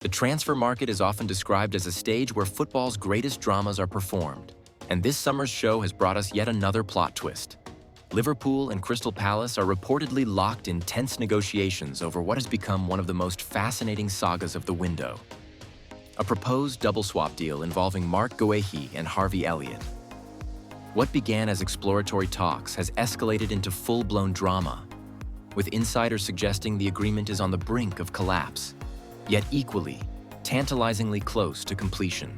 The transfer market is often described as a stage where football's greatest dramas are performed, and this summer's show has brought us yet another plot twist. Liverpool and Crystal Palace are reportedly locked in tense negotiations over what has become one of the most fascinating sagas of the window. A proposed double swap deal involving Marc Guéhi and Harvey Elliott. What began as exploratory talks has escalated into full-blown drama, with insiders suggesting the agreement is on the brink of collapse, yet equally, tantalizingly close to completion.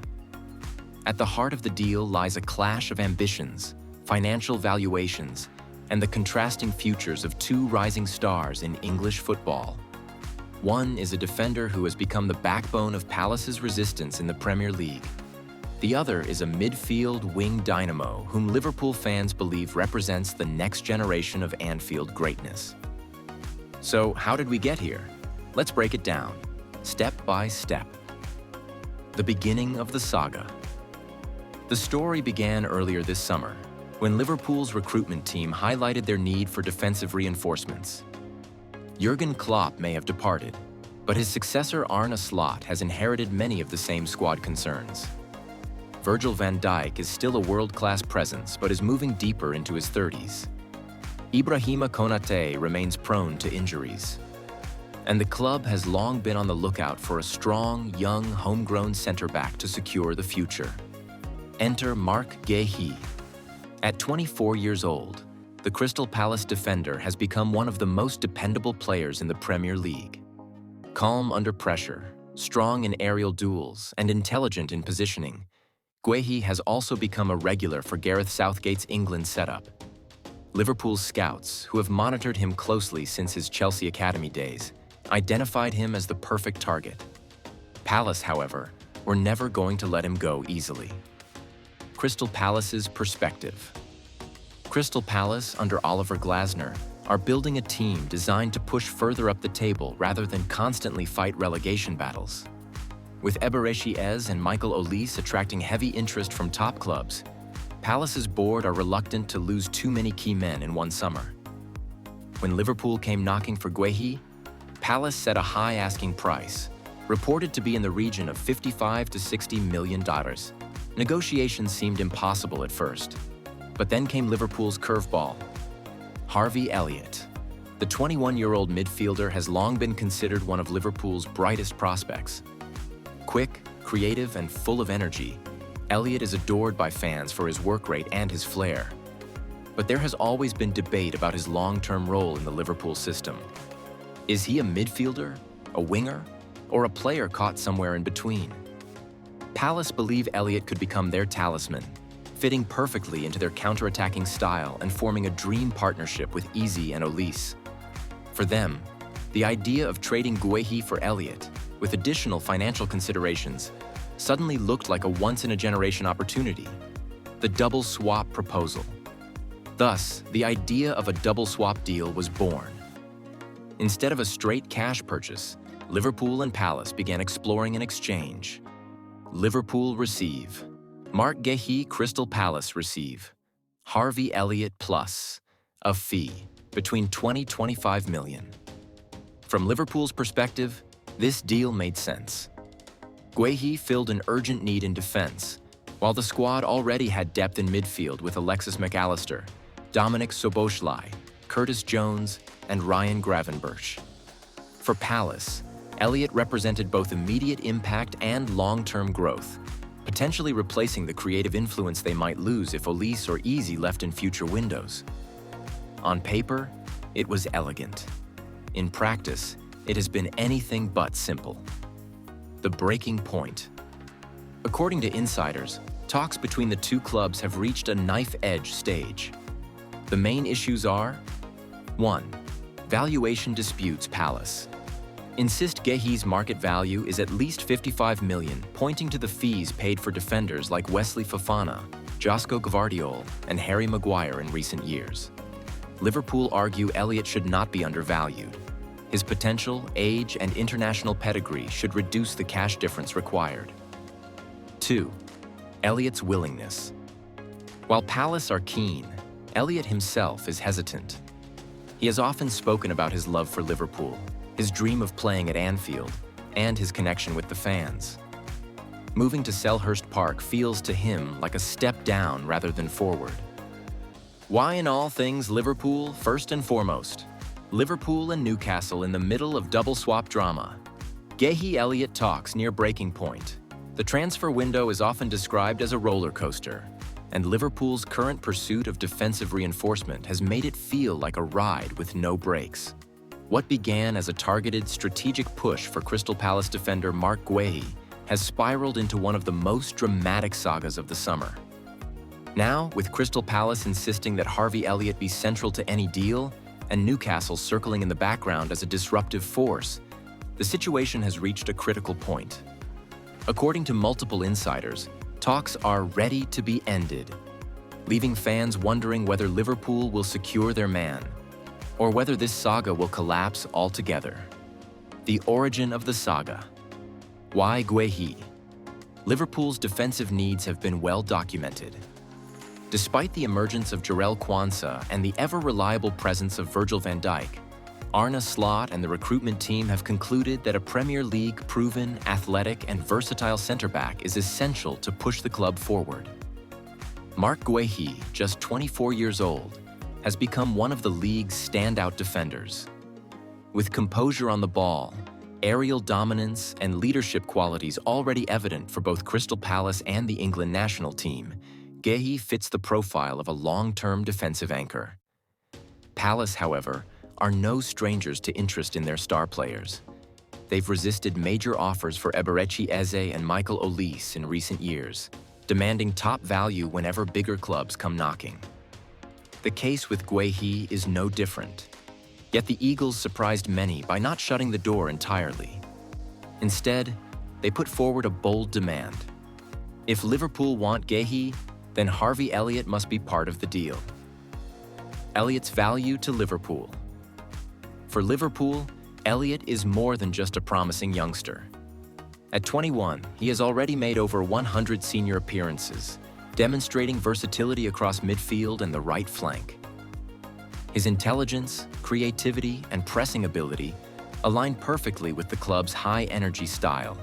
At the heart of the deal lies a clash of ambitions, financial valuations, and the contrasting futures of two rising stars in English football. One is a defender who has become the backbone of Palace's resistance in the Premier League. The other is a midfield wing dynamo whom Liverpool fans believe represents the next generation of Anfield greatness. So, how did we get here? Let's break it down, step by step. The beginning of the saga. The story began earlier this summer, when Liverpool's recruitment team highlighted their need for defensive reinforcements. Jurgen Klopp may have departed, but his successor Arne Slot has inherited many of the same squad concerns. Virgil van Dijk is still a world-class presence but is moving deeper into his 30s. Ibrahima Konate remains prone to injuries. And the club has long been on the lookout for a strong, young, homegrown centre-back to secure the future. Enter Marc Guéhi. At 24 years old, the Crystal Palace defender has become one of the most dependable players in the Premier League. Calm under pressure, strong in aerial duels, and intelligent in positioning, Guéhi has also become a regular for Gareth Southgate's England setup. Liverpool's scouts, who have monitored him closely since his Chelsea academy days, identified him as the perfect target. Palace, however, were never going to let him go easily. Crystal Palace's perspective. Crystal Palace, under Oliver Glasner, are building a team designed to push further up the table rather than constantly fight relegation battles. With Eberechi Eze and Michael Olise attracting heavy interest from top clubs, Palace's board are reluctant to lose too many key men in one summer. When Liverpool came knocking for Guéhi, Palace set a high asking price, reported to be in the region of $55 to $60 million. Negotiations seemed impossible at first, but then came Liverpool's curveball. Harvey Elliott. The 21-year-old midfielder has long been considered one of Liverpool's brightest prospects. Quick, creative, and full of energy, Elliott is adored by fans for his work rate and his flair. But there has always been debate about his long-term role in the Liverpool system. Is he a midfielder, a winger, or a player caught somewhere in between? Palace believe Elliott could become their talisman, fitting perfectly into their counter-attacking style and forming a dream partnership with Eze and Olise. For them, the idea of trading Guéhi for Elliott, with additional financial considerations, suddenly looked like a once-in-a-generation opportunity, the double swap proposal. Thus, the idea of a double swap deal was born. Instead of a straight cash purchase, Liverpool and Palace began exploring an exchange. Liverpool receive. Marc Guéhi, Crystal Palace receive. Harvey Elliott plus a fee between $20–25 million. From Liverpool's perspective, this deal made sense. Guéhi filled an urgent need in defense, while the squad already had depth in midfield with Alexis McAllister, Dominic Szoboszlai, Curtis Jones, and Ryan Gravenberch. For Palace, Elliott represented both immediate impact and long-term growth, potentially replacing the creative influence they might lose if Olise or Eze left in future windows. On paper, it was elegant. In practice, it has been anything but simple. The breaking point. According to insiders, talks between the two clubs have reached a knife-edge stage. The main issues are: 1. Valuation disputes Palace. Insist Guéhi's market value is at least $55 million, pointing to the fees paid for defenders like Wesley Fofana, Josko Gvardiol, and Harry Maguire in recent years. Liverpool argue Elliott should not be undervalued. His potential, age, and international pedigree should reduce the cash difference required. 2. Elliott's willingness. While Palace are keen, Elliott himself is hesitant. He has often spoken about his love for Liverpool, his dream of playing at Anfield, and his connection with the fans. Moving to Selhurst Park feels to him like a step down rather than forward. Why in all things Liverpool? First and foremost, Liverpool and Newcastle in the middle of double swap drama. Guéhi Elliott talks near breaking point. The transfer window is often described as a roller coaster, and Liverpool's current pursuit of defensive reinforcement has made it feel like a ride with no brakes. What began as a targeted strategic push for Crystal Palace defender Marc Guéhi has spiraled into one of the most dramatic sagas of the summer. Now, with Crystal Palace insisting that Harvey Elliott be central to any deal, and Newcastle circling in the background as a disruptive force, the situation has reached a critical point. According to multiple insiders, talks are ready to be ended, leaving fans wondering whether Liverpool will secure their man, or whether this saga will collapse altogether. The origin of the saga. Why Guéhi? Liverpool's defensive needs have been well documented. Despite the emergence of Jarell Quansah and the ever-reliable presence of Virgil van Dijk, Arne Slot and the recruitment team have concluded that a Premier League proven, athletic, and versatile centre-back is essential to push the club forward. Marc Guéhi, just 24 years old, has become one of the league's standout defenders. With composure on the ball, aerial dominance, and leadership qualities already evident for both Crystal Palace and the England national team, Guéhi fits the profile of a long-term defensive anchor. Palace, however, are no strangers to interest in their star players. They've resisted major offers for Eberechi Eze and Michael Olise in recent years, demanding top value whenever bigger clubs come knocking. The case with Guéhi is no different. Yet the Eagles surprised many by not shutting the door entirely. Instead, they put forward a bold demand. If Liverpool want Guéhi, then Harvey Elliott must be part of the deal. Elliott's value to Liverpool. For Liverpool, Elliott is more than just a promising youngster. At 21, he has already made over 100 senior appearances, demonstrating versatility across midfield and the right flank. His intelligence, creativity, and pressing ability align perfectly with the club's high-energy style.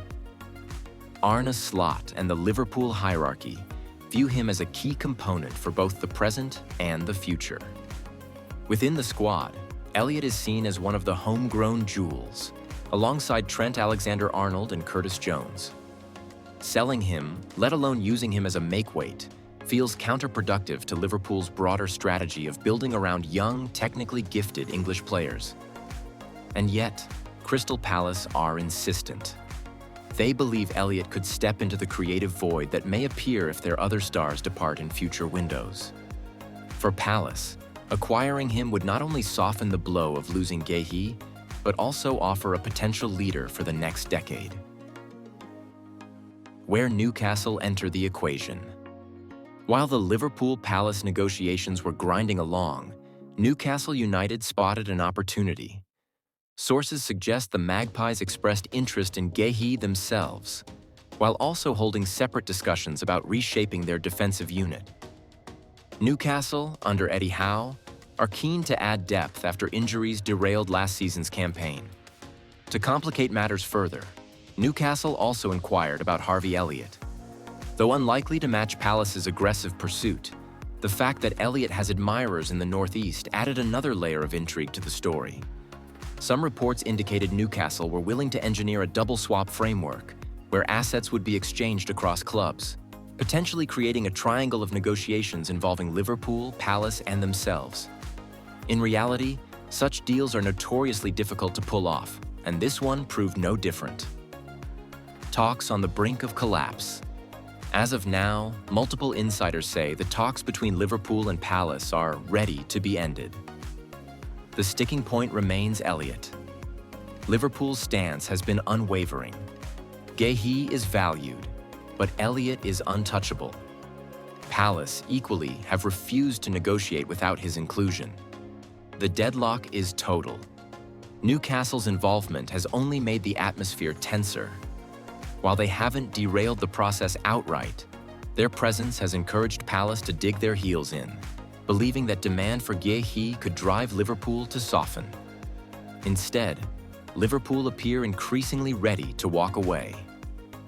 Arne Slot and the Liverpool hierarchy view him as a key component for both the present and the future. Within the squad, Elliott is seen as one of the homegrown jewels, alongside Trent Alexander-Arnold and Curtis Jones. Selling him, let alone using him as a make-weight, feels counterproductive to Liverpool's broader strategy of building around young, technically gifted English players. And yet, Crystal Palace are insistent. They believe Elliott could step into the creative void that may appear if their other stars depart in future windows. For Palace, acquiring him would not only soften the blow of losing Guéhi, but also offer a potential leader for the next decade. Where Newcastle enter the equation. While the Liverpool-Palace negotiations were grinding along, Newcastle United spotted an opportunity. Sources suggest the Magpies expressed interest in Guéhi themselves, while also holding separate discussions about reshaping their defensive unit. Newcastle, under Eddie Howe, are keen to add depth after injuries derailed last season's campaign. To complicate matters further, Newcastle also inquired about Harvey Elliott. Though unlikely to match Palace's aggressive pursuit, the fact that Elliott has admirers in the Northeast added another layer of intrigue to the story. Some reports indicated Newcastle were willing to engineer a double-swap framework, where assets would be exchanged across clubs, potentially creating a triangle of negotiations involving Liverpool, Palace, and themselves. In reality, such deals are notoriously difficult to pull off, and this one proved no different. Talks on the brink of collapse. As of now, multiple insiders say the talks between Liverpool and Palace are ready to be ended. The sticking point remains Elliott. Liverpool's stance has been unwavering. Guéhi is valued, but Elliott is untouchable. Palace, equally, have refused to negotiate without his inclusion. The deadlock is total. Newcastle's involvement has only made the atmosphere tenser. While they haven't derailed the process outright, their presence has encouraged Palace to dig their heels in, believing that demand for Guéhi could drive Liverpool to soften. Instead, Liverpool appear increasingly ready to walk away.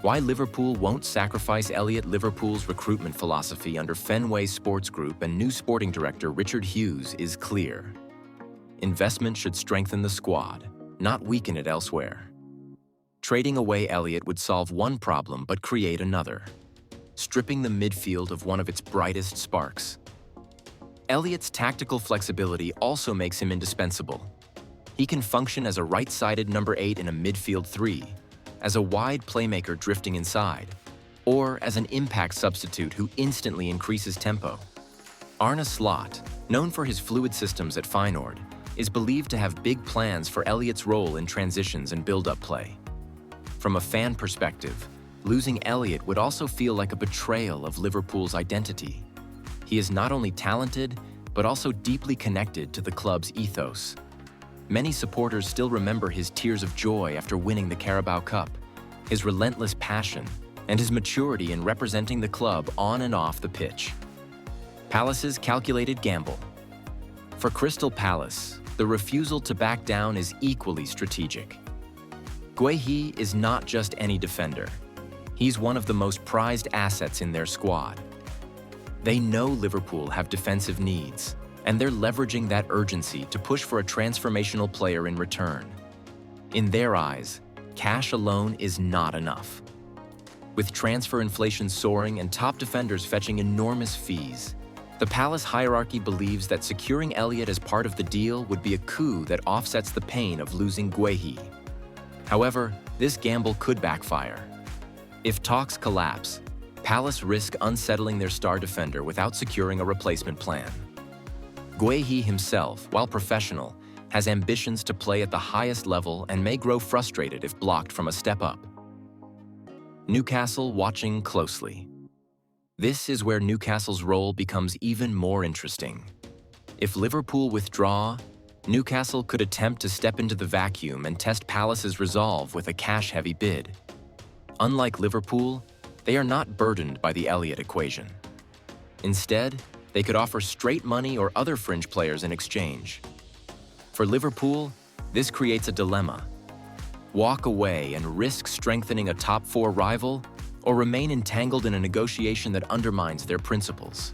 Why Liverpool won't sacrifice Elliott? Liverpool's recruitment philosophy under Fenway Sports Group and new sporting director Richard Hughes is clear. Investment should strengthen the squad, not weaken it elsewhere. Trading away Elliott would solve one problem but create another, stripping the midfield of one of its brightest sparks. Elliott's tactical flexibility also makes him indispensable. He can function as a right-sided number 8 in a midfield 3, as a wide playmaker drifting inside, or as an impact substitute who instantly increases tempo. Arne Slot, known for his fluid systems at Feyenoord, is believed to have big plans for Elliott's role in transitions and build-up play. From a fan perspective, losing Elliott would also feel like a betrayal of Liverpool's identity. He is not only talented, but also deeply connected to the club's ethos. Many supporters still remember his tears of joy after winning the Carabao Cup, his relentless passion, and his maturity in representing the club on and off the pitch. Palace's calculated gamble. For Crystal Palace, the refusal to back down is equally strategic. Guéhi is not just any defender. He's one of the most prized assets in their squad. They know Liverpool have defensive needs, and they're leveraging that urgency to push for a transformational player in return. In their eyes, cash alone is not enough. With transfer inflation soaring and top defenders fetching enormous fees, the Palace hierarchy believes that securing Elliott as part of the deal would be a coup that offsets the pain of losing Guéhi. However, this gamble could backfire. If talks collapse, Palace risk unsettling their star defender without securing a replacement plan. Guéhi himself, while professional, has ambitions to play at the highest level and may grow frustrated if blocked from a step up. Newcastle watching closely. This is where Newcastle's role becomes even more interesting. If Liverpool withdraw, Newcastle could attempt to step into the vacuum and test Palace's resolve with a cash-heavy bid. Unlike Liverpool, they are not burdened by the Elliott equation. Instead, they could offer straight money or other fringe players in exchange. For Liverpool, this creates a dilemma. Walk away and risk strengthening a top 4 rival, or remain entangled in a negotiation that undermines their principles.